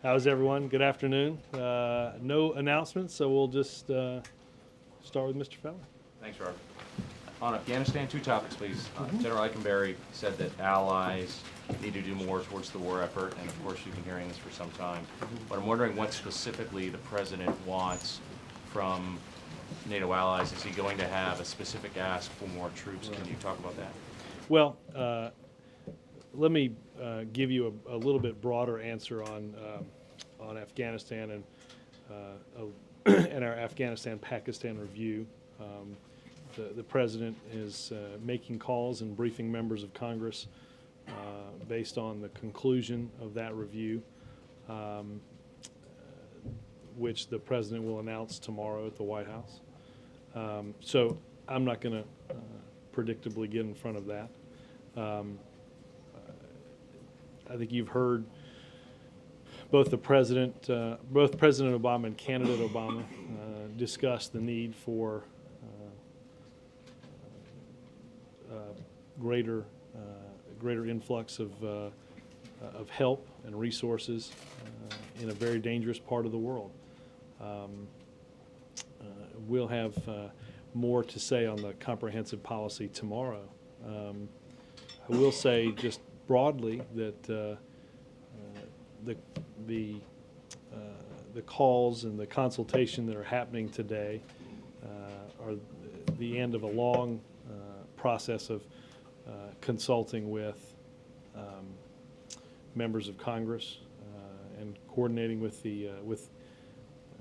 How's everyone? Good afternoon. No announcements, so we'll just start with Mr. Feller. Thanks, Robert. On Afghanistan, two topics, please. General Eikenberry said that allies need to do more towards the war effort, and of course you've been hearing this for some time. But I'm wondering what specifically the President wants from NATO allies. Is he going to have a specific ask for more troops? Can you talk about that? Well, let me give you a little bit broader answer on Afghanistan and our Afghanistan-Pakistan review. The President is making calls and briefing members of Congress based on the conclusion of that review, which the President will announce tomorrow at the White House. So I'm not going to predictably get in front of that. I think you've heard both President Obama and candidate Obama discuss the need for greater influx of help and resources in a very dangerous part of the world. We'll have more to say on the comprehensive policy tomorrow. I will say just broadly that the calls and the consultation that are happening today are the end of a long process of consulting with members of Congress and coordinating with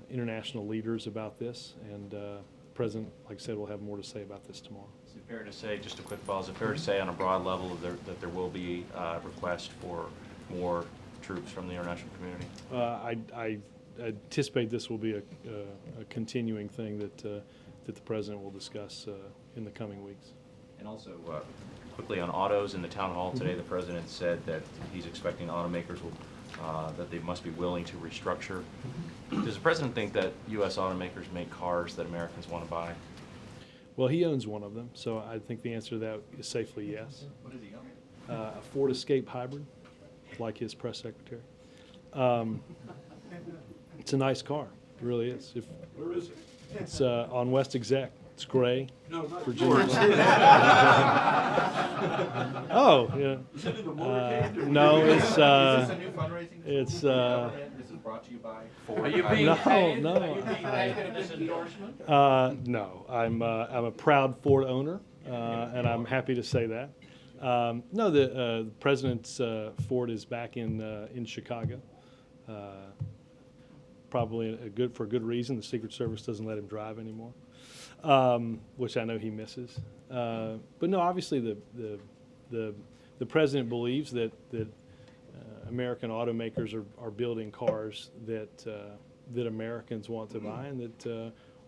international leaders about this. And the President, like I said, will have more to say about this tomorrow. Is it fair to say, just a quick follow, is it fair to say on a broad level that there will be a request for more troops from the international community? I anticipate this will be a continuing thing that the President will discuss in the coming weeks. And also, quickly on autos, in the town hall today, the President said that he's expecting automakers will, that they must be willing to restructure. Does the President think that U.S. automakers make cars that Americans want to buy? Well, he owns one of them, so I think the answer to that is safely yes. What does he own? A Ford Escape Hybrid, like his press secretary. It's a nice car. It really is. Where is it? It's on West Exec. It's gray. No, not Virginia. Oh, yeah. Is it in the motorcade? No, it's Is this a new fundraising tool? it's This is brought to you by Ford. Are you being no, paid? no. Are you being paid in this endorsement? No, I'm a proud Ford owner, and I'm happy to say that. No, the President's Ford is back in Chicago. Probably for a good reason. The Secret Service doesn't let him drive anymore, which I know he misses. But no, obviously the President believes that American automakers are building cars that Americans want to buy and that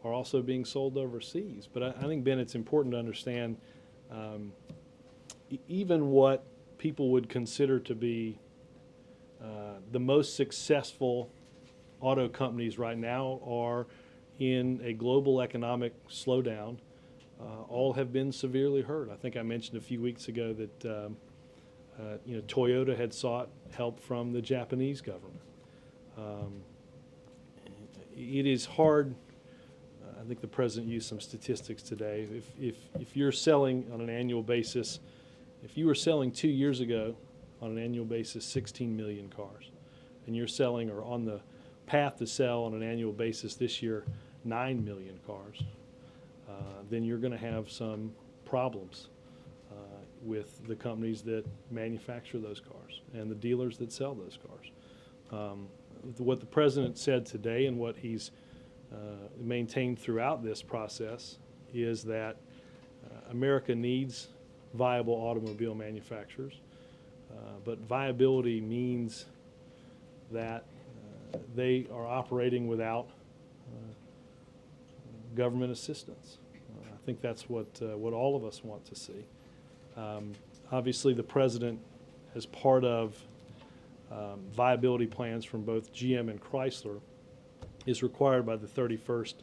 are also being sold overseas. But I think, Ben, it's important to understand even what people would consider to be the most successful auto companies right now are in a global economic slowdown. All have been severely hurt. I think I mentioned a few weeks ago that Toyota had sought help from the Japanese government. It is hard. I think the President used some statistics today. If you're selling on an annual basis, if you were selling 2 years ago on an annual basis 16 million cars, and you're selling or on the path to sell on an annual basis this year 9 million cars, then you're going to have some problems with the companies that manufacture those cars and the dealers that sell those cars. What the President said today and what he's maintained throughout this process is that America needs viable automobile manufacturers, but viability means that they are operating without government assistance. I think that's what all of us want to see. Obviously, the President, as part of viability plans from both GM and Chrysler, is required by the 31st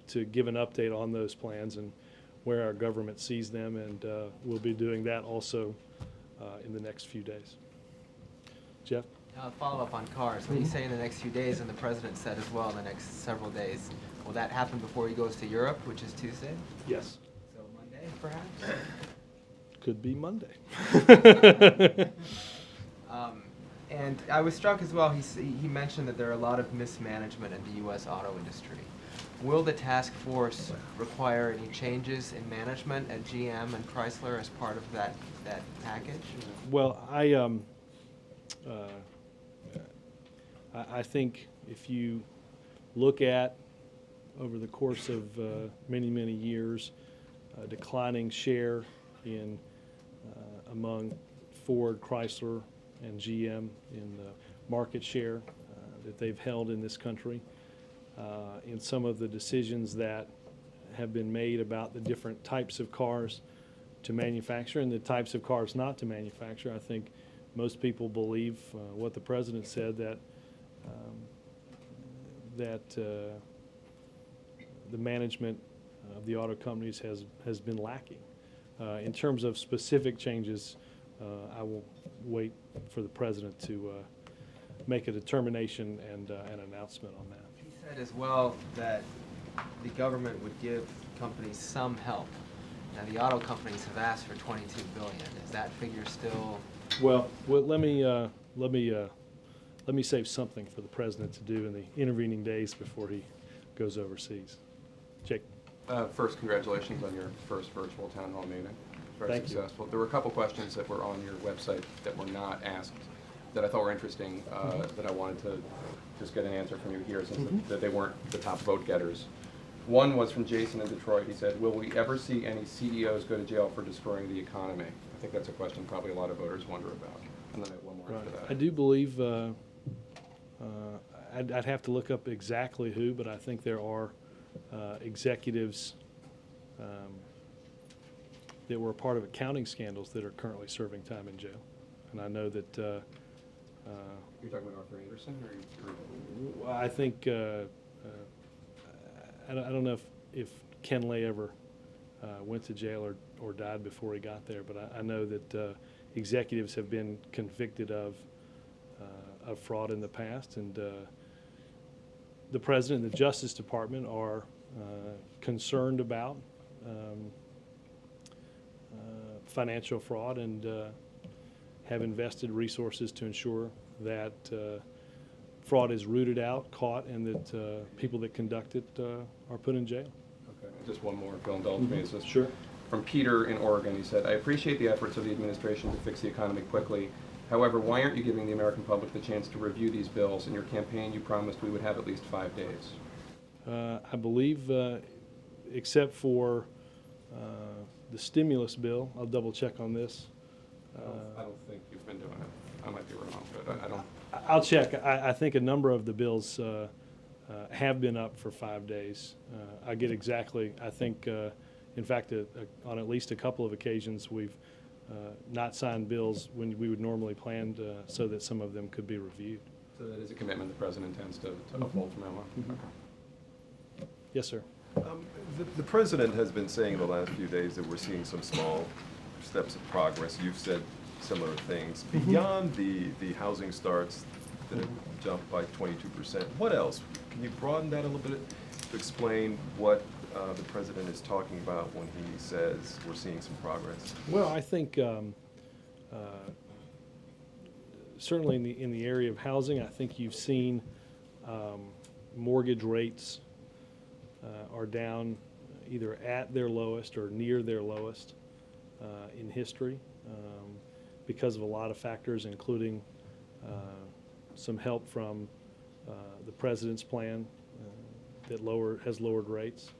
to give an update on those plans and where our government sees them, and we'll be doing that also in the next few days. Jeff? Follow up on cars. When you say in the next few days, and the president said as well in the next several days, will that happen before he goes to Europe, which is Tuesday? Yes. So Monday, perhaps? Could be Monday. And I was struck as well, he mentioned that there are a lot of mismanagement in the U.S. auto industry. Will the task force require any changes in management at GM and Chrysler as part of that package? Well, I think if you look at, over the course of many, many years, declining share in among Ford, Chrysler, and GM in the market share that they've held in this country, in some of the decisions that have been made about the different types of cars to manufacture and the types of cars not to manufacture. I think most people believe what the president said, that the management of the auto companies has been lacking. In terms of specific changes, I will wait for the president to make a determination and an announcement on that. He said as well that the government would give companies some help. Now, the auto companies have asked for $22 billion. Is that figure still? Well, let me save something for the president to do in the intervening days before he goes overseas. Jake. First, congratulations on your first virtual town hall meeting. Very Thank you. successful. There were a couple questions that were on your website that were not asked that I thought were interesting, that I wanted to just get an answer from you here, since that they weren't the top vote getters. One was from Jason in Detroit. He said, will we ever see any CEOs go to jail for destroying the economy? I think that's a question probably a lot of voters wonder about. And then I have one more after that. I do believe, I'd have to look up exactly who, but I think there are executives that were a part of accounting scandals that are currently serving time in jail. And I know that You're talking about Arthur Anderson, or I think I don't know if Ken Lay ever went to jail or died before he got there, but I know that executives have been convicted of fraud in the past, and the president and the Justice Department are concerned about financial fraud, and have invested resources to ensure that fraud is rooted out, caught, and that people that conduct it are put in jail. Okay, just one more, if you'll indulge me. It's just Sure. from Peter in Oregon. He said, I appreciate the efforts of the administration to fix the economy quickly. However, why aren't you giving the American public the chance to review these bills? In your campaign, you promised we would have at least 5 days. I believe, except for the stimulus bill, I'll double check on this. I don't think you've been doing it. I might be wrong, but I don't. I'll check. I think a number of the bills have been up for 5 days. I get exactly, I think, in fact, on at least a couple of occasions, we've not signed bills when we would normally plan so that some of them could be reviewed. So that is a commitment the president intends to uphold from now on. Okay. Yes, sir. The president has been saying the last few days that we're seeing some small steps of progress. You've said similar things. Beyond the housing starts that have jumped by 22%, what else? Can you broaden that a little bit to explain what the president is talking about when he says we're seeing some progress? Well, I think certainly in the area of housing, I think you've seen mortgage rates are down either at their lowest or near their lowest in history, because of a lot of factors, including some help from the president's plan that has lowered rates.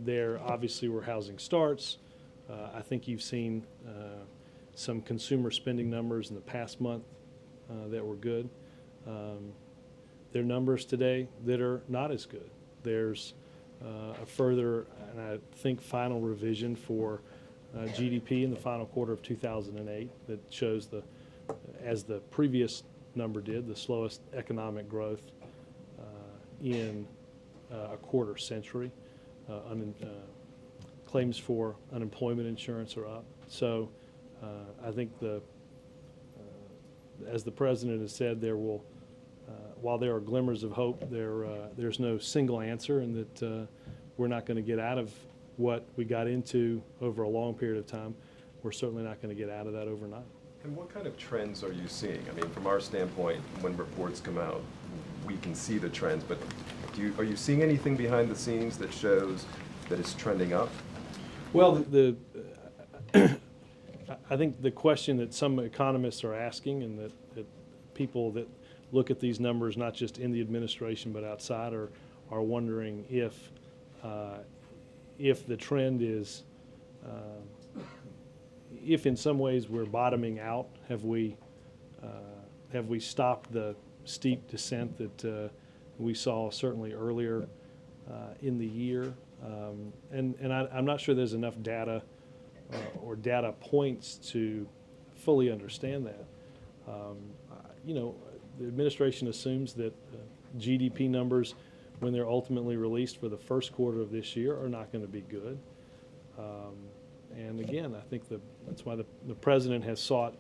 There obviously were housing starts. I think you've seen some consumer spending numbers in the past month that were good. There are numbers today that are not as good. There's a further, and I think, final revision for GDP in the final quarter of 2008 that shows as the previous number did, the slowest economic growth in a quarter century. Claims for unemployment insurance are up. So I think as the president has said, there will, while there are glimmers of hope, there's no single answer, and that we're not going to get out of what we got into over a long period of time. We're certainly not going to get out of that overnight. And what kind of trends are you seeing? I mean, from our standpoint, when reports come out, we can see the trends, but are you seeing anything behind the scenes that shows that it's trending up? Well, I think the question that some economists are asking, and that people that look at these numbers, not just in the administration but outside, are wondering if the trend is, if in some ways we're bottoming out. Have we stopped the steep descent that we saw certainly earlier in the year? And I'm not sure there's enough data or data points to fully understand that. You know, the administration assumes that GDP numbers, when they're ultimately released for the first quarter of this year, are not going to be good. And again, I think that's why the president has sought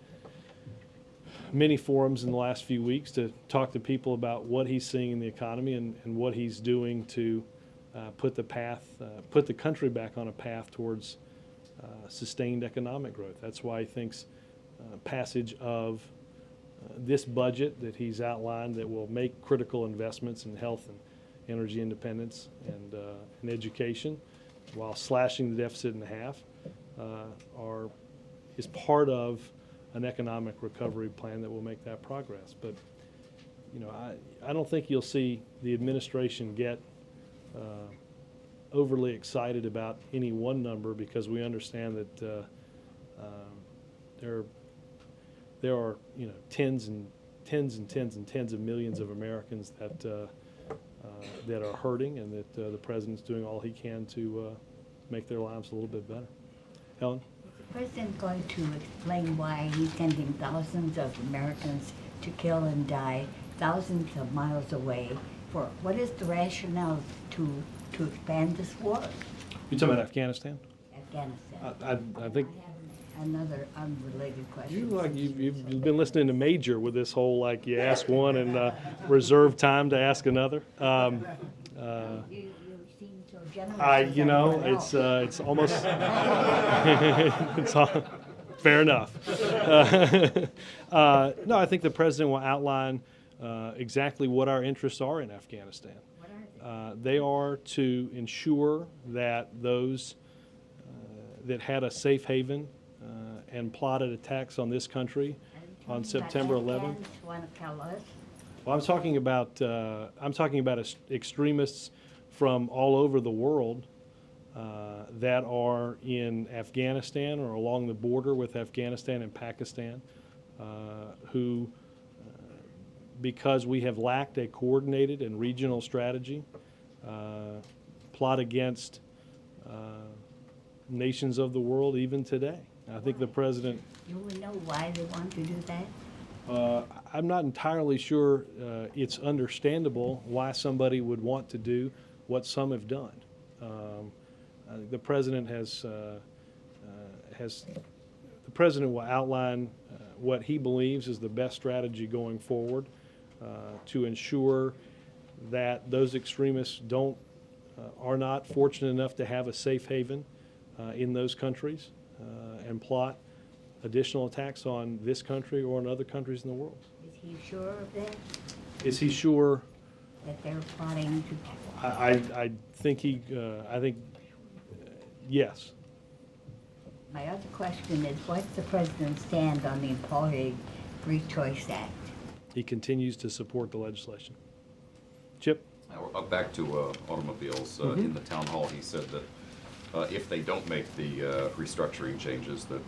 many forums in the last few weeks to talk to people about what he's seeing in the economy and what he's doing to put the country back on a path towards sustained economic growth. That's why he thinks passage of this budget that he's outlined that will make critical investments in health and energy independence and education, while slashing the deficit in half, is part of an economic recovery plan that will make that progress. But you know, I don't think you'll see the administration get overly excited about any one number, because we understand that there are, you know, tens of millions of Americans that are hurting, and that the president's doing all he can to make their lives a little bit better. Helen? Is the president going to explain why he's sending thousands of Americans to kill and die thousands of miles away? For what is the rationale to expand this war? You talking about Afghanistan? Afghanistan. I think I have another unrelated question. you've been listening to Major with this whole, like, you ask one and reserve time to ask another. You seem so generous. You know, it's almost it's all, fair enough. No, I think the president will outline exactly what our interests are in Afghanistan. What are they? They are to ensure that those that had a safe haven and plotted attacks on this country on September 11th. Want to tell us? Well, I'm talking about extremists from all over the world that are in Afghanistan or along the border with Afghanistan and Pakistan, who, because we have lacked a coordinated and regional strategy, plot against nations of the world even today. I think the president. Do we know why they want to do that? I'm not entirely sure it's understandable why somebody would want to do what some have done. The president the president will outline what he believes is the best strategy going forward to ensure that those extremists are not fortunate enough to have a safe haven in those countries and plot additional attacks on this country or on other countries in the world. Is he sure of that? Is he sure? That they're plotting to? I think yes. My other question is, what's the president's stand on the Employee Free Choice Act? He continues to support the legislation. Chip? Back to automobiles. In the town hall, he said that if they don't make the restructuring changes that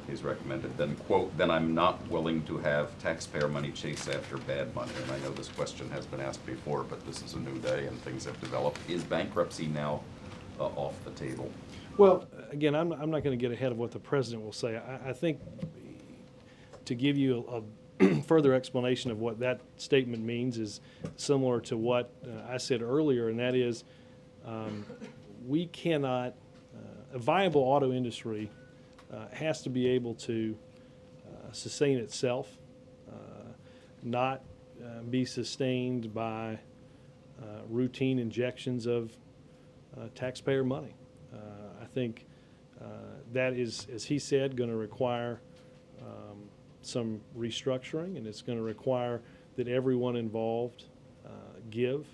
he's recommended, then, quote, then I'm not willing to have taxpayer money chase after bad money. And I know this question has been asked before, but this is a new day and things have developed. Is bankruptcy now off the table? Well, again, I'm not going to get ahead of what the president will say. I think to give you a further explanation of what that statement means is similar to what I said earlier, and that is we cannot, a viable auto industry has to be able to sustain itself not be sustained by routine injections of taxpayer money. I think that is, as he said, going to require some restructuring, and it's going to require that everyone involved give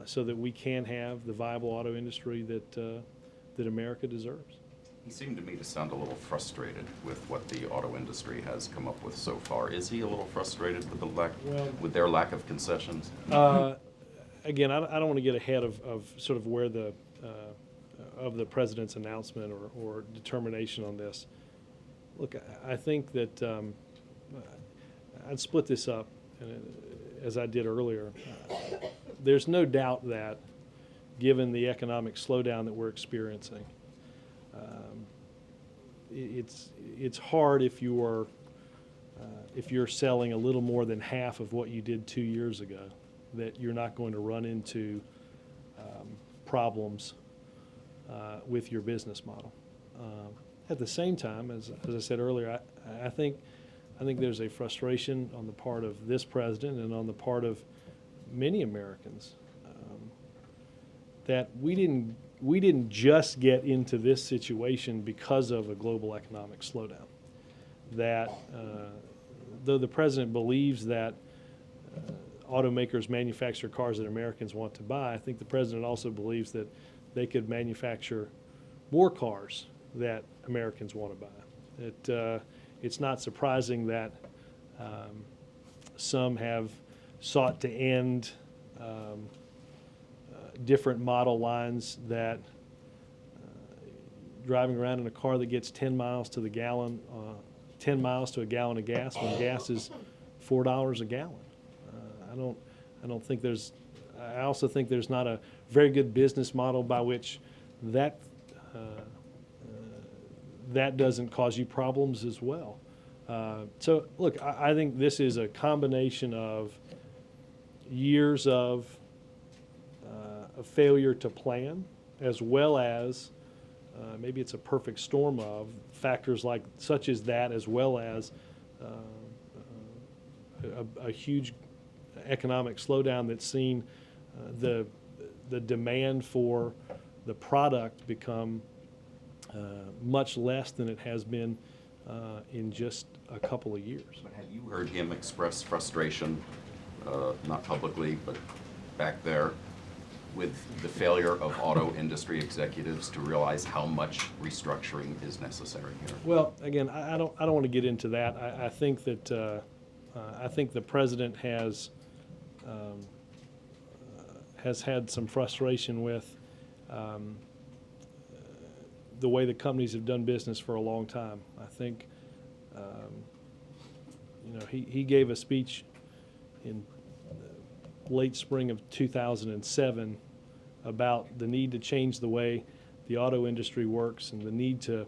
so that we can have the viable auto industry that America deserves. He seemed to me to sound a little frustrated with what the auto industry has come up with so far. Is he a little frustrated with with their lack of concessions? Again, I don't want to get ahead of sort of where the president's announcement or determination on this. Look, I think that I'd split this up, as I did earlier. There's no doubt that, given the economic slowdown that we're experiencing, it's hard if you're selling a little more than half of what you did 2 years ago, that you're not going to run into problems with your business model. At the same time, as I said earlier, I think there's a frustration on the part of this president and on the part of many Americans that we didn't just get into this situation because of a global economic slowdown. That though the president believes that automakers manufacture cars that Americans want to buy, I think the president also believes that they could manufacture more cars that Americans want to buy. It's not surprising that some have sought to end different model lines, that driving around in a car that gets 10 miles to the gallon, 10 miles to a gallon of gas when gas is $4 a gallon. I don't think there's. I also think there's not a very good business model by which that doesn't cause you problems as well. So look, I think this is a combination of years of a failure to plan, as well as maybe it's a perfect storm of factors such as that, as well as a huge economic slowdown that's seen the demand for the product become much less than it has been in just a couple of years. But have you heard him express frustration, not publicly, but back there, with the failure of auto industry executives to realize how much restructuring is necessary here? Well, again, I don't want to get into that. I think that I think the president has had some frustration with the way the companies have done business for a long time. I think he gave a speech in late spring of 2007 about the need to change the way the auto industry works and the need to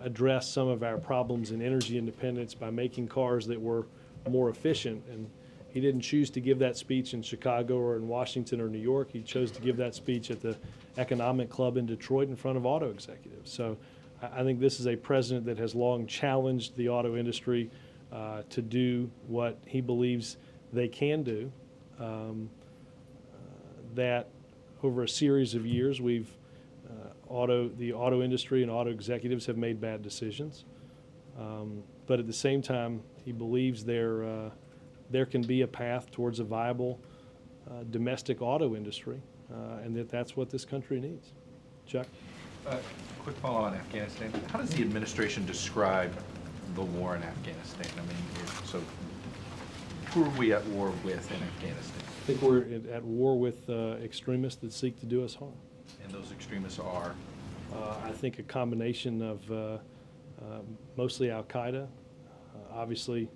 address some of our problems in energy independence by making cars that were more efficient. And he didn't choose to give that speech in Chicago or in Washington or New York. He chose to give that speech at the Economic Club in Detroit in front of auto executives. So I think this is a president that has long challenged the auto industry to do what he believes they can do. That over a series of years, the auto industry and auto executives have made bad decisions. But at the same time, he believes there can be a path towards a viable domestic auto industry, and that's what this country needs. Chuck? Quick follow on Afghanistan. How does the administration describe the war in Afghanistan? I mean, so who are we at war with in Afghanistan? I think we're at war with extremists that seek to do us harm. And those extremists are? I think a combination of mostly Al-Qaeda, obviously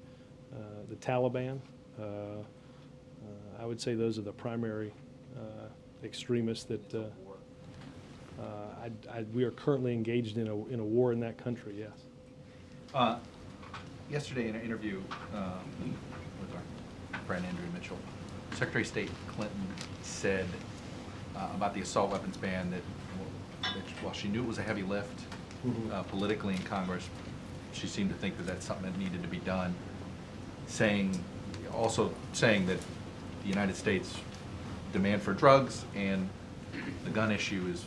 the Taliban. I would say those are the primary extremists that we are currently engaged in a war in that country, yes. Yesterday in an interview with our friend Andrew Mitchell, Secretary of State Clinton said about the assault weapons ban that while she knew it was a heavy lift politically in Congress, she seemed to think that that's something that needed to be done. also saying that the United States demand for drugs and the gun issue is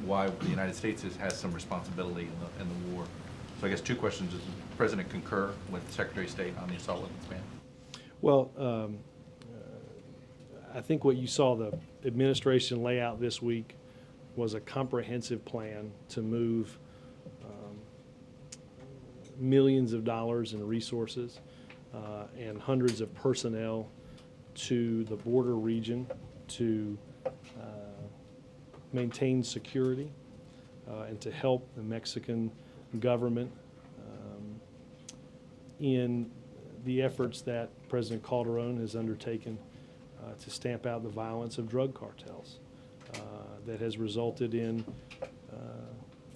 why the United States has some responsibility in the war. So I guess two questions. Does the President concur with Secretary of State on the assault weapons ban? Well, I think what you saw the administration lay out this week was a comprehensive plan to move millions of dollars in resources and hundreds of personnel to the border region to maintain security and to help the Mexican government in the efforts that President Calderon has undertaken to stamp out the violence of drug cartels that has resulted in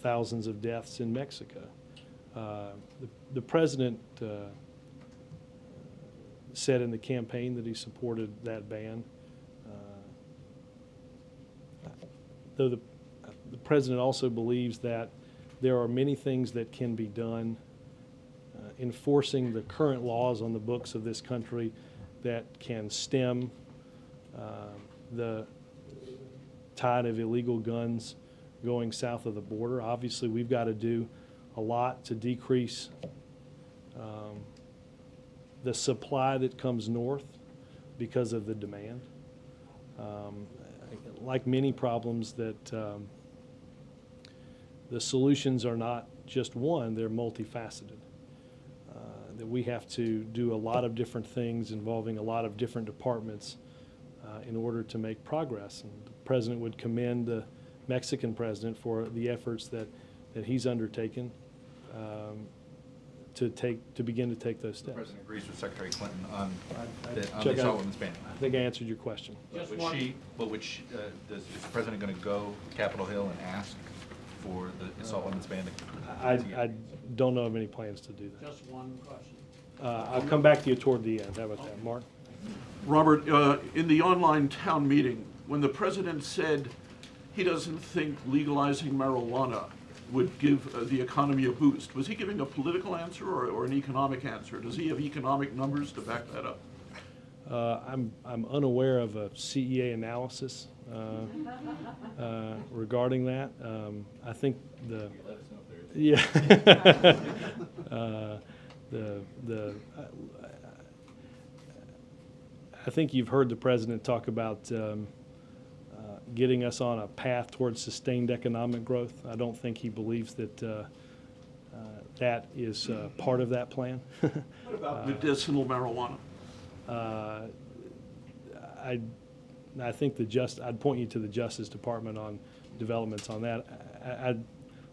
thousands of deaths in Mexico. The President said in the campaign that he supported that ban. Though the President also believes that there are many things that can be done enforcing the current laws on the books of this country that can stem the tide of illegal guns going south of the border. Obviously, we've got to do a lot to decrease the supply that comes north because of the demand. Like many problems, that the solutions are not just one, they're multifaceted. That we have to do a lot of different things involving a lot of different departments in order to make progress. And the President would commend the Mexican President for the efforts that he's undertaken to begin to take those steps. The President agrees with Secretary Clinton on the Chuck, assault weapons ban. I think I answered your question. Is the President going to go to Capitol Hill and ask for the assault weapons ban? I don't know of any plans to do that. Just one question. I'll come back to you toward the end. How about that, Mark? Robert, in the online town meeting, when the president said he doesn't think legalizing marijuana would give the economy a boost, was he giving a political answer or an economic answer? Does he have economic numbers to back that up? I'm unaware of a CEA analysis regarding that. I think I think you've heard the President talk about getting us on a path towards sustained economic growth. I don't think he believes that that is part of that plan. What about medicinal marijuana? I think I'd point you to the Justice Department on developments on that.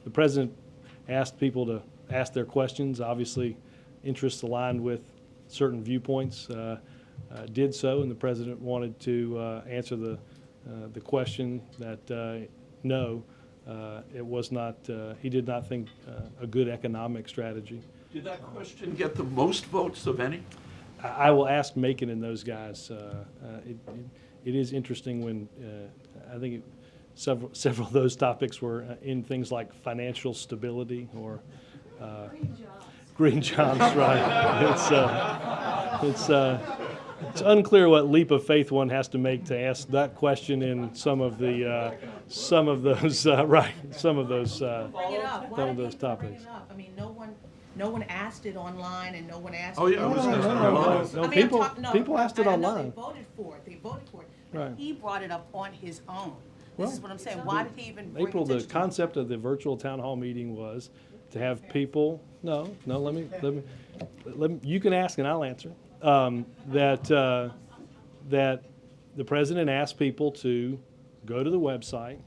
The President asked people to ask their questions. Obviously, interests aligned with certain viewpoints did so, and the President wanted to answer the question that no, it was not. He did not think a good economic strategy. Did that question get the most votes of any? I will ask Macon and those guys. It is interesting when I think several of those topics were in things like financial stability or green jobs, right? It's unclear what leap of faith one has to make to ask that question in some of those topics. I mean, no one asked it online, and no one asked. Oh, yeah, it was asked online. No, I mean, people asked it I know online. They voted for it. But Right. he brought it up on his own. Well, This is what I'm saying. Why did he even bring April, it the to concept of the virtual town hall meeting was to have people, let me, you can ask and I'll answer. That the President asked people to go to the website,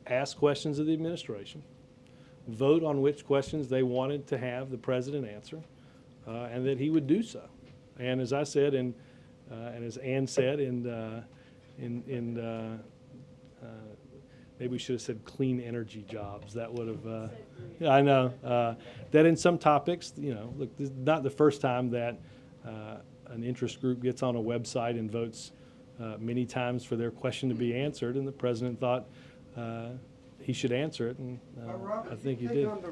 ask questions of the administration, vote on which questions they wanted to have the President answer, and that he would do so. And as I said, and as Ann said, maybe we should have said clean energy jobs. That would have, I know, that in some topics, look, this is not the first time that an interest group gets on a website and votes many times for their question to be answered, and the President thought he should answer it, and I think he did. On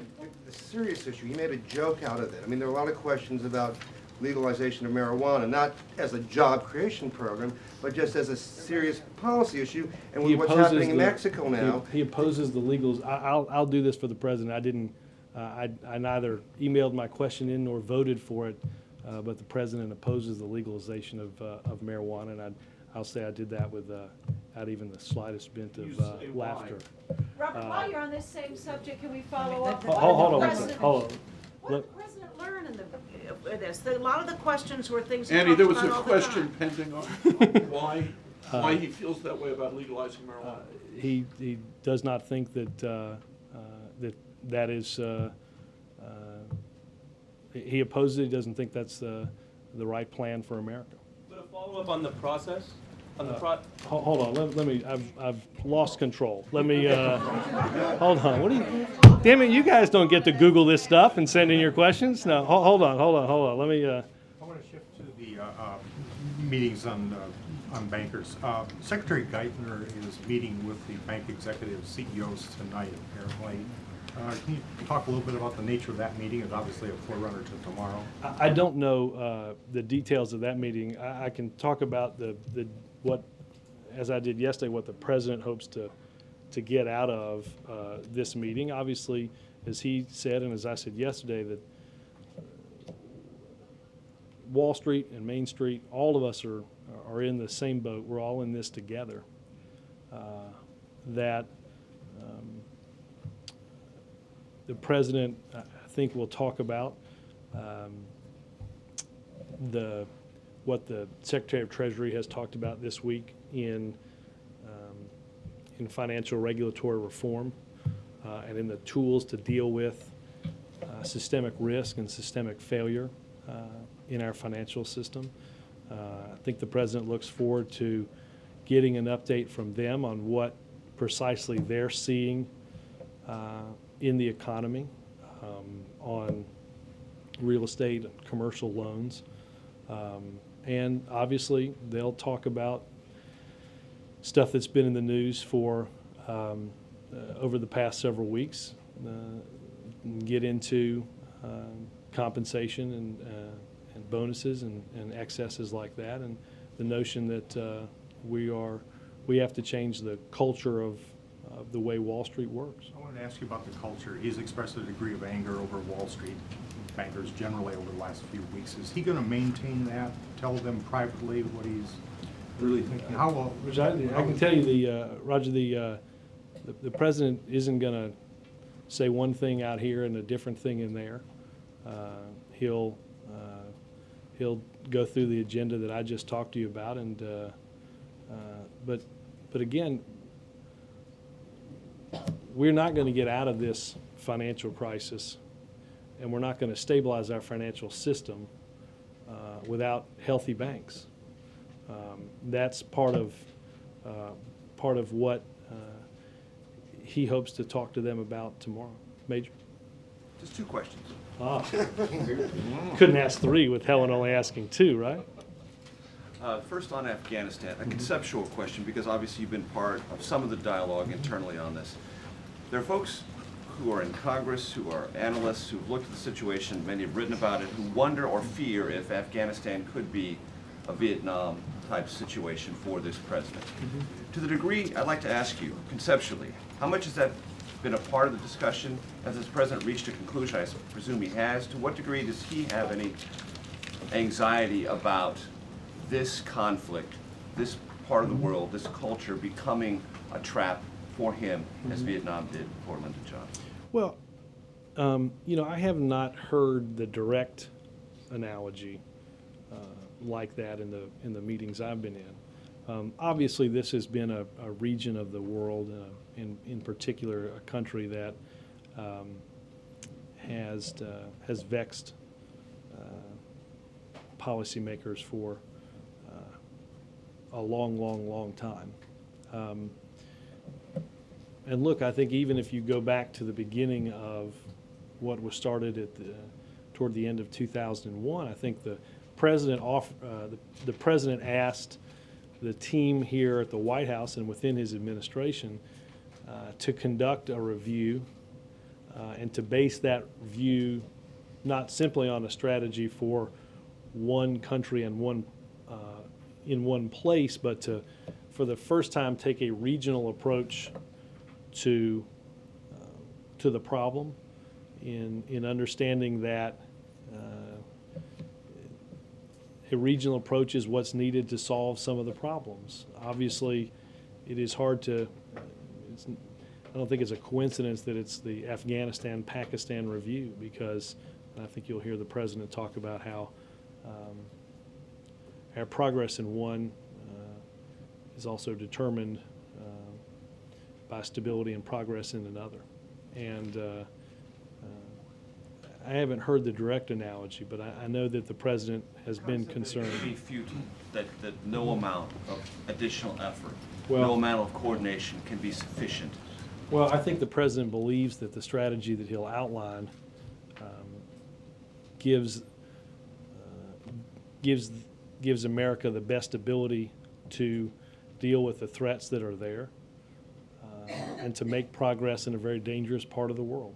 the serious issue, you made a joke out of it. I mean, there are a lot of questions about legalization of marijuana, not as a job creation program, but just as a serious policy issue. And He with what's opposes happening in the- Mexico now, He opposes the legals. I'll do this for the president. I didn't, I neither emailed my question in nor voted for it, but the president opposes the legalization of marijuana, and I'll say I did that without even the slightest bit You of say why. laughter. Robert, while you're on this same subject, can we follow up? Hold on one What second, did the hold on. What did the president learn in this? A lot of the questions were things he Andy, there was talks a about all the question time. pending on why he feels that way about legalizing marijuana. He does not think that that is, he opposes it. He doesn't think that's the right plan for America. But a follow-up on the process, on the Hold on, let me, I've lost control. Let me, hold on, what do you, damn it, you guys don't get to Google this stuff and send in your questions? No, hold on, let me, I want to shift to the meetings on bankers. Secretary Geithner is meeting with the bank executive CEOs tonight, apparently. Can you talk a little bit about the nature of that meeting? It's obviously a forerunner to tomorrow. I don't know the details of that meeting. I can talk about what, as I did yesterday, what the president hopes to get out of this meeting. Obviously, as he said, and as I said yesterday, that Wall Street and Main Street, all of us are in the same boat. We're all in this together. That the president, I think, will talk about what the Secretary of Treasury has talked about this week in financial regulatory reform and in the tools to deal with systemic risk and systemic failure in our financial system. I think the president looks forward to getting an update from them on what precisely they're seeing in the economy, on real estate and commercial loans. And obviously, they'll talk about stuff that's been in the news for over the past several weeks, get into compensation and bonuses and excesses like that, and the notion that we have to change the culture of the way Wall Street works. I wanted to ask you about the culture. He's expressed a degree of anger over Wall Street bankers generally over the last few weeks. Is he going to maintain that, tell them privately what he's really thinking? How will... I can tell you, Roger, the president isn't going to say one thing out here and a different thing in there. He'll go through the agenda that I just talked to you about, and but again, we're not going to get out of this financial crisis, and we're not going to stabilize our financial system without healthy banks. That's part of what he hopes to talk to them about tomorrow. Major? Just two questions. Couldn't ask three with Helen only asking two, right? First on Afghanistan, a conceptual question, because obviously you've been part of some of the dialogue internally on this. There are folks who are in Congress, who are analysts, who've looked at the situation, many have written about it, who wonder or fear if Afghanistan could be a Vietnam-type situation for this president. To the degree, I'd like to ask you, conceptually, how much has that been a part of the discussion? Has this president reached a conclusion? I presume he has. To what degree does he have any anxiety about this conflict, this part of the world, this culture becoming a trap for him, as Vietnam did for Lyndon Johnson? Well, I have not heard the direct analogy like that in the meetings I've been in. Obviously, this has been a region of the world, in particular, a country that has vexed policymakers for a long time. And look, I think even if you go back to the beginning of what was started toward the end of 2001, I think the president asked the team here at the White House and within his administration to conduct a review and to base that view not simply on a strategy for one country and one in one place, but to, for the first time, take a regional approach to the problem, in understanding that a regional approach is what's needed to solve some of the problems. Obviously, it is hard to. I don't think it's a coincidence that it's the Afghanistan-Pakistan review, because I think you'll hear the president talk about how our progress in one is also determined by stability and progress in another. And I haven't heard the direct analogy, but I know that the president has been concerned. It would be futile, that no amount of additional effort, Well- no amount of coordination can be sufficient. Well, I think the president believes that the strategy that he'll outline gives America the best ability to deal with the threats that are there and to make progress in a very dangerous part of the world.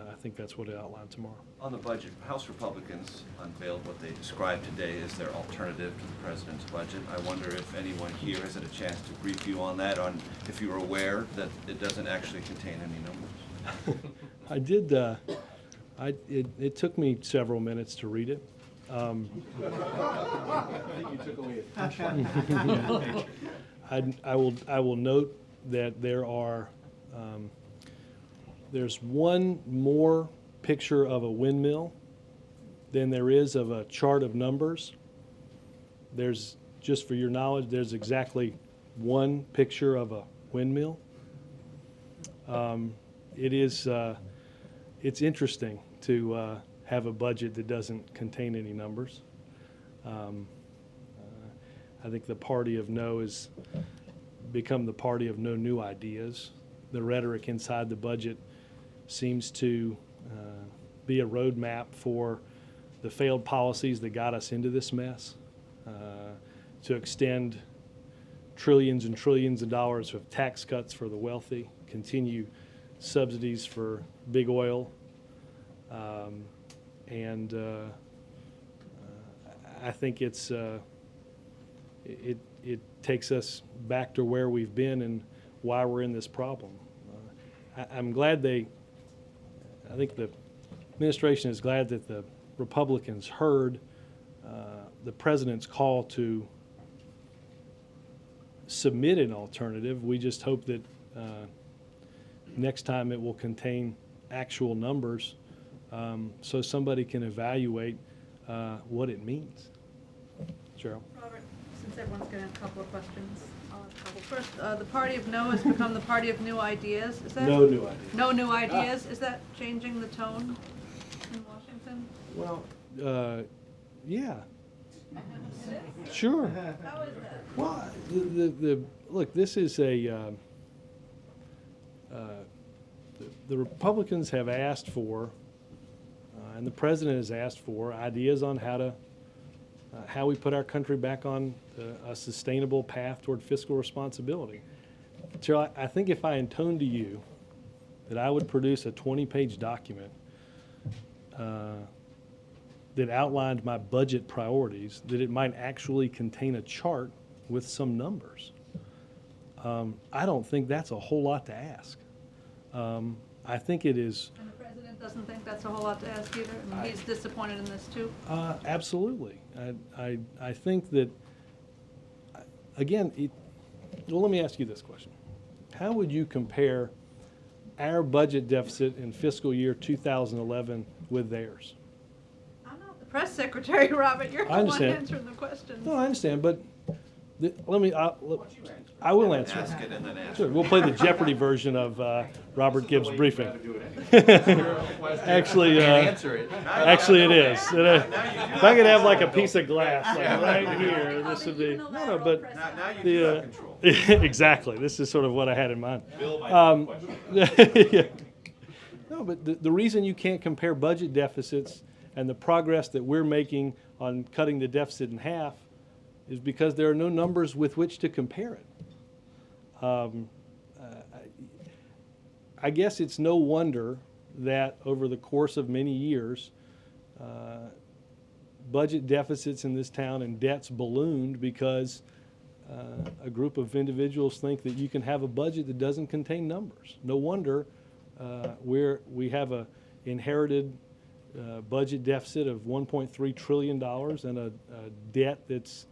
I think that's what it outlined tomorrow. On the budget, House Republicans unveiled what they described today as their alternative to the president's budget. I wonder if anyone here has had a chance to brief you on that, on if you're aware that it doesn't actually contain any numbers. I did. It took me several minutes to read it. I think you took away I will note that there are. There's one more picture of a windmill than there is of a chart of numbers. There's, just for your knowledge, there's exactly one picture of a windmill. It's interesting to have a budget that doesn't contain any numbers. I think the party of no has become the party of no new ideas. The rhetoric inside the budget seems to be a roadmap for the failed policies that got us into this mess, to extend trillions and trillions of dollars of tax cuts for the wealthy, continue subsidies for big oil, and I think it takes us back to where we've been and why we're in this problem. I'm glad I think the administration is glad that the Republicans heard the president's call to submit an alternative. We just hope that next time it will contain actual numbers so somebody can evaluate what it means. Cheryl. Robert, since everyone's getting a couple of questions. First, the party of no has become the party of new ideas. Is that No new ideas. No new ideas. Is that changing the tone in Washington? Well, yeah. Sure. How is that? Well, look, this is the Republicans have asked for, and the president has asked for, ideas on how we put our country back on a sustainable path toward fiscal responsibility. So I think if I intoned to you that I would produce a 20-page document that outlined my budget priorities, that it might actually contain a chart with some numbers. I don't think that's a whole lot to ask. I think it is. And the president doesn't think that's a whole lot to ask either? I mean, he's disappointed in this too? Absolutely. I think that, again, well, let me ask you this question. How would you compare our budget deficit in fiscal year 2011 with theirs? I'm not the press secretary, Robert. You're the one understand. answering the questions. No, I understand, but I will answer. Ask it and then answer. Sure, we'll play the Jeopardy version of Robert Gibbs' briefing. Actually, Answer it. actually, it is. If I could have like a piece of glass like right here, this would be but Now you do have control. exactly. This is sort of what I had in mind. Bill might have a question. No, but the reason you can't compare budget deficits and the progress that we're making on cutting the deficit in half is because there are no numbers with which to compare it. I guess it's no wonder that over the course of many years, budget deficits in this town and debts ballooned because a group of individuals think that you can have a budget that doesn't contain numbers. No wonder we have a inherited budget deficit of $1.3 trillion and a debt that's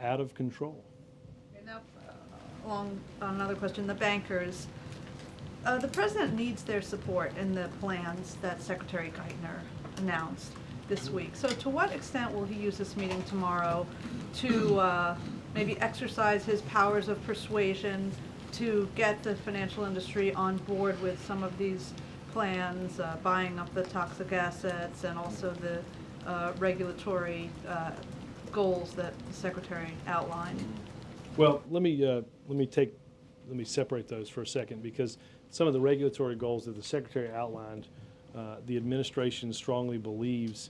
out of control. Okay, now, along another question, the bankers. The president needs their support in the plans that Secretary Geithner announced this week. So to what extent will he use this meeting tomorrow to maybe exercise his powers of persuasion to get the financial industry on board with some of these plans, buying up the toxic assets and also the regulatory goals that the Secretary outlined? Well, let me separate those for a second, because some of the regulatory goals that the Secretary outlined, the administration strongly believes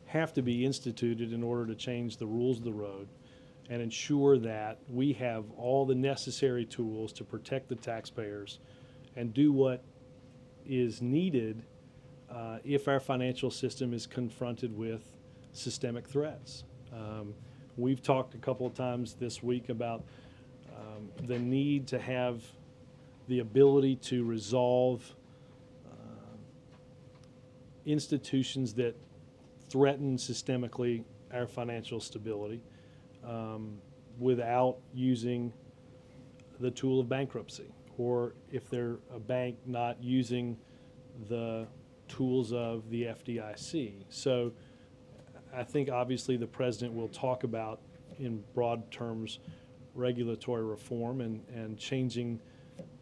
have to be instituted in order to change the rules of the road and ensure that we have all the necessary tools to protect the taxpayers and do what is needed if our financial system is confronted with systemic threats. We've talked a couple of times this week about the need to have the ability to resolve institutions that threaten systemically our financial stability without using the tool of bankruptcy, or if they're a bank, not using the tools of the FDIC. So I think obviously the president will talk about, in broad terms, regulatory reform and changing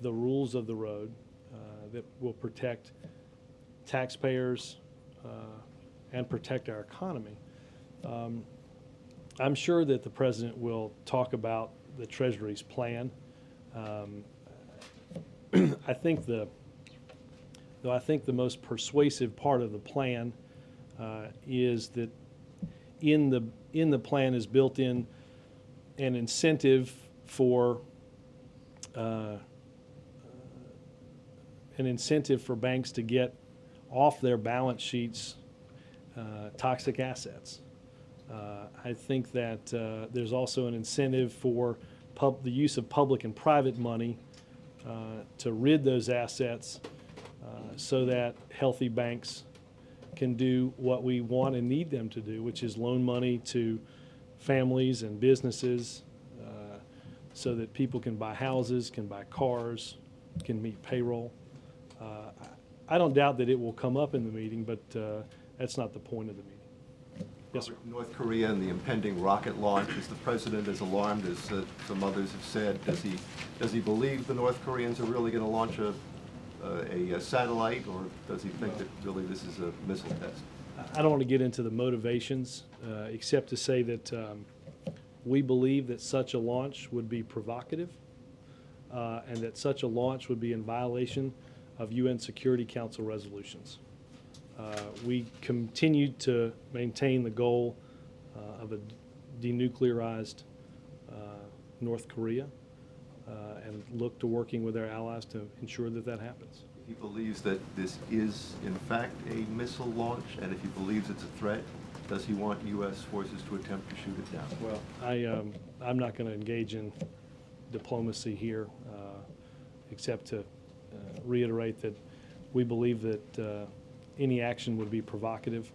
the rules of the road that will protect taxpayers and protect our economy. I'm sure that the president will talk about the Treasury's plan. I think the most persuasive part of the plan is that in the plan is built in an incentive for banks to get off their balance sheets toxic assets. I think that there's also an incentive for the use of public and private money to rid those assets so that healthy banks can do what we want and need them to do, which is loan money to families and businesses so that people can buy houses, can buy cars, can meet payroll. I don't doubt that it will come up in the meeting, but that's not the point of the meeting. Yes, sir. North Korea and the impending rocket launch, is the president as alarmed as some others have said? Does he believe the North Koreans are really going to launch a satellite, or does he think that really this is a missile test? I don't want to get into the motivations, except to say that we believe that such a launch would be provocative and that such a launch would be in violation of UN Security Council resolutions. We continue to maintain the goal of a denuclearized North Korea and look to working with our allies to ensure that that happens. If he believes that this is in fact a missile launch, and if he believes it's a threat, does he want U.S. forces to attempt to shoot it down? Well, I'm not going to engage in diplomacy here, except to reiterate that we believe that any action would be provocative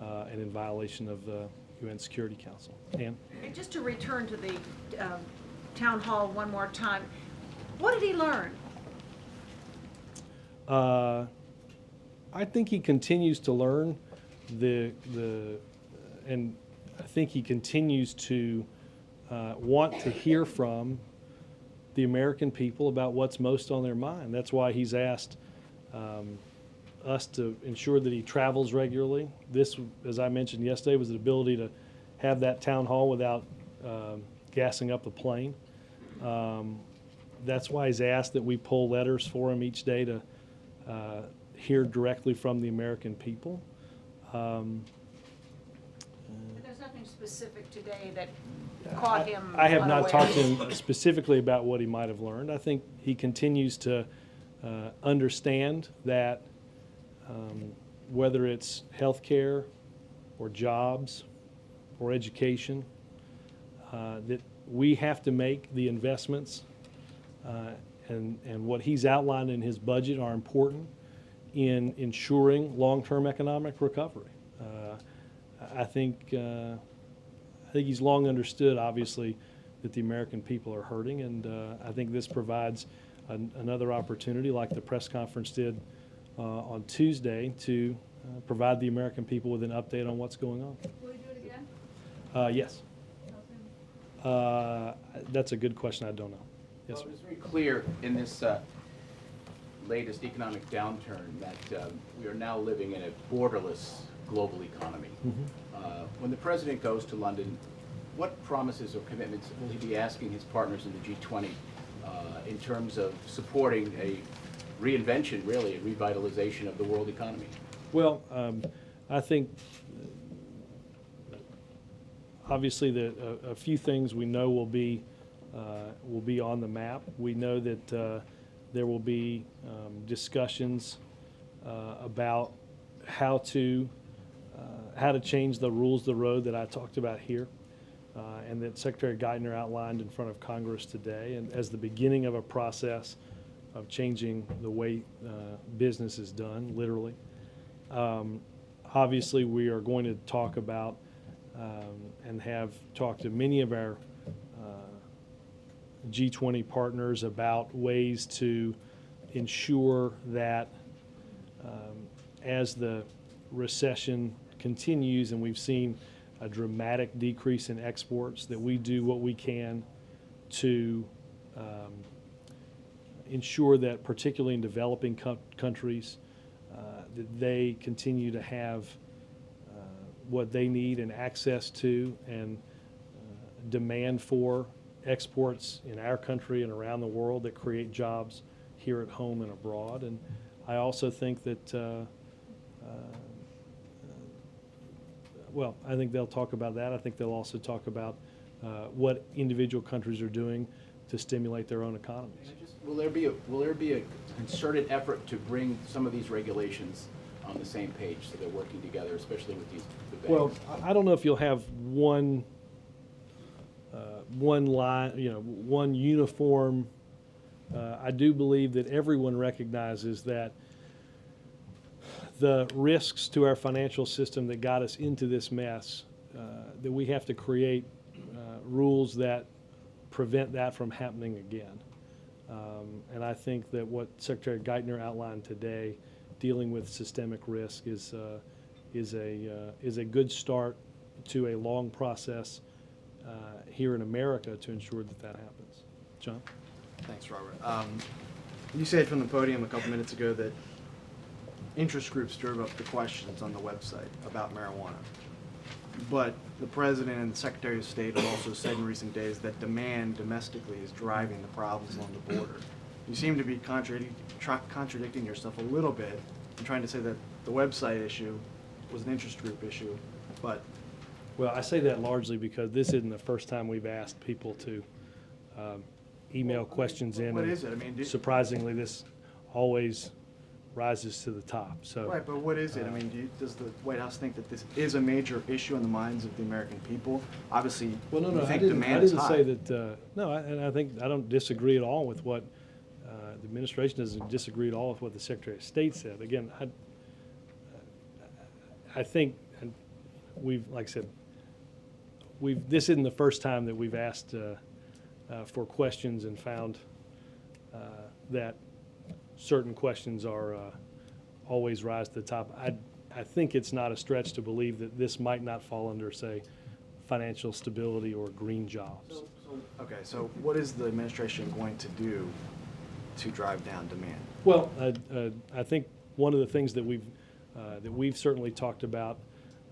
and in violation of the UN Security Council. Ann? And just to return to the town hall one more time, what did he learn? I think he continues to learn and I think he continues to want to hear from the American people about what's most on their mind. That's why he's asked us to ensure that he travels regularly. This, as I mentioned yesterday, was the ability to have that town hall without gassing up the plane. That's why he's asked that we pull letters for him each day to hear directly from the American people. There's nothing specific today that caught him I have not unaware. talked to him specifically about what he might have learned. I think he continues to understand that whether it's health care, or jobs or education, that we have to make the investments, and what he's outlined in his budget are important in ensuring long-term economic recovery. I think he's long understood, obviously, that the American people are hurting, and I think this provides another opportunity, like the press conference did on Tuesday, to provide the American people with an update on what's going on. Will we do it again? Yes. That's a good question. I don't know. Yes, Well, sir. it was very clear in this latest economic downturn that we are now living in a borderless global economy. When the president goes to London, what promises or commitments will he be asking his partners in the G20 in terms of supporting a reinvention, really, a revitalization of the world economy? Well, I think obviously a few things we know will be on the map. We know that there will be discussions about how to change the rules of the road that I talked about here, and that Secretary Geithner outlined in front of Congress today, and as the beginning of a process of changing the way business is done, literally. Obviously, we are going to talk about and have talked to many of our G20 partners about ways to ensure that as the recession continues and we've seen a dramatic decrease in exports, that we do what we can to ensure that, particularly in developing countries, that they continue to have what they need and access to and demand for exports in our country and around the world that create jobs here at home and abroad. And I also think that, well, I think they'll talk about that. I think they'll also talk about what individual countries are doing to stimulate their own economies. Will there be a concerted effort to bring some of these regulations on the same page so they're working together, especially with the banks? Well, I don't know if you'll have one line, one uniform. I do believe that everyone recognizes that the risks to our financial system that got us into this mess, that we have to create rules that prevent that from happening again. And I think that what Secretary Geithner outlined today, dealing with systemic risk, is a good start to a long process here in America to ensure that that happens. John? Thanks, Robert. You said from the podium a couple minutes ago that interest groups drove up the questions on the website about marijuana. But the President and the Secretary of State have also said in recent days that demand domestically is driving the problems along the border. You seem to be contradicting yourself a little bit and trying to say that the website issue was an interest group issue, but... Well, I say that largely because this isn't the first time we've asked people to email questions in. What is it? I mean, surprisingly, this always rises to the top. So, right, but what is it? I mean, does the White House think that this is a major issue in the minds of the American people? Obviously, well, no, I didn't say that. No, and I think I don't disagree at all with what the administration doesn't disagree at all with what the Secretary of State said. Again, I think, and we've, like I said, this isn't the first time that we've asked for questions and found that certain questions are always rise to the top. I think it's not a stretch to believe that this might not fall under, say, financial stability or green jobs. Okay, so what is the administration going to do to drive down demand? Well, I think one of the things that we've certainly talked about,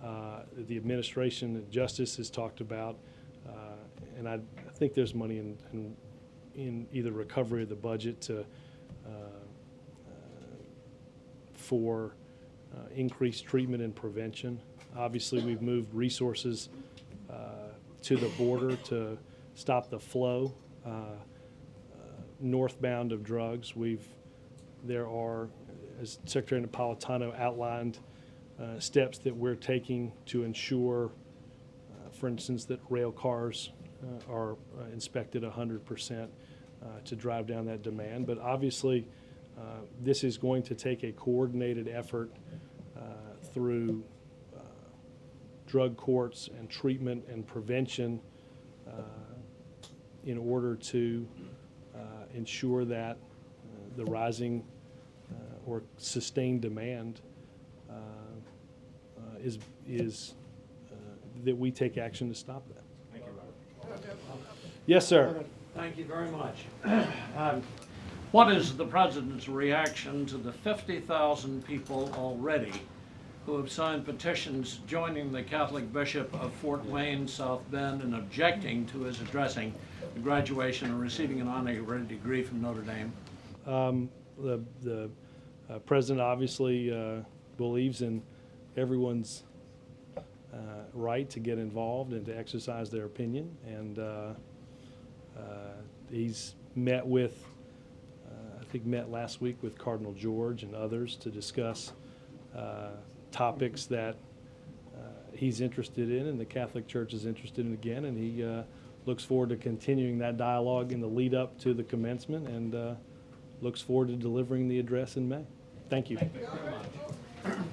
the administration and Justice has talked about, and I think there's money in either recovery of the budget to for increased treatment and prevention. Obviously, we've moved resources to the border to stop the flow northbound of drugs. There are, as Secretary Napolitano outlined, steps that we're taking to ensure, for instance, that rail cars are inspected 100% to drive down that demand. But obviously, this is going to take a coordinated effort through drug courts and treatment and prevention in order to ensure that the rising or sustained demand is that we take action to stop that. Thank you, Robert. Yes, sir. Thank you very much. What is the President's reaction to the 50,000 people already who have signed petitions joining the Catholic Bishop of Fort Wayne, South Bend, and objecting to his addressing the graduation and receiving an honorary degree from Notre Dame? The President obviously believes in everyone's right to get involved and to exercise their opinion, and he's met with, I think met last week with Cardinal George and others to discuss topics that he's interested in and the Catholic Church is interested in again, and he looks forward to continuing that dialogue in the lead up to the commencement, and looks forward to delivering the address in May. Thank you. Thank you very much.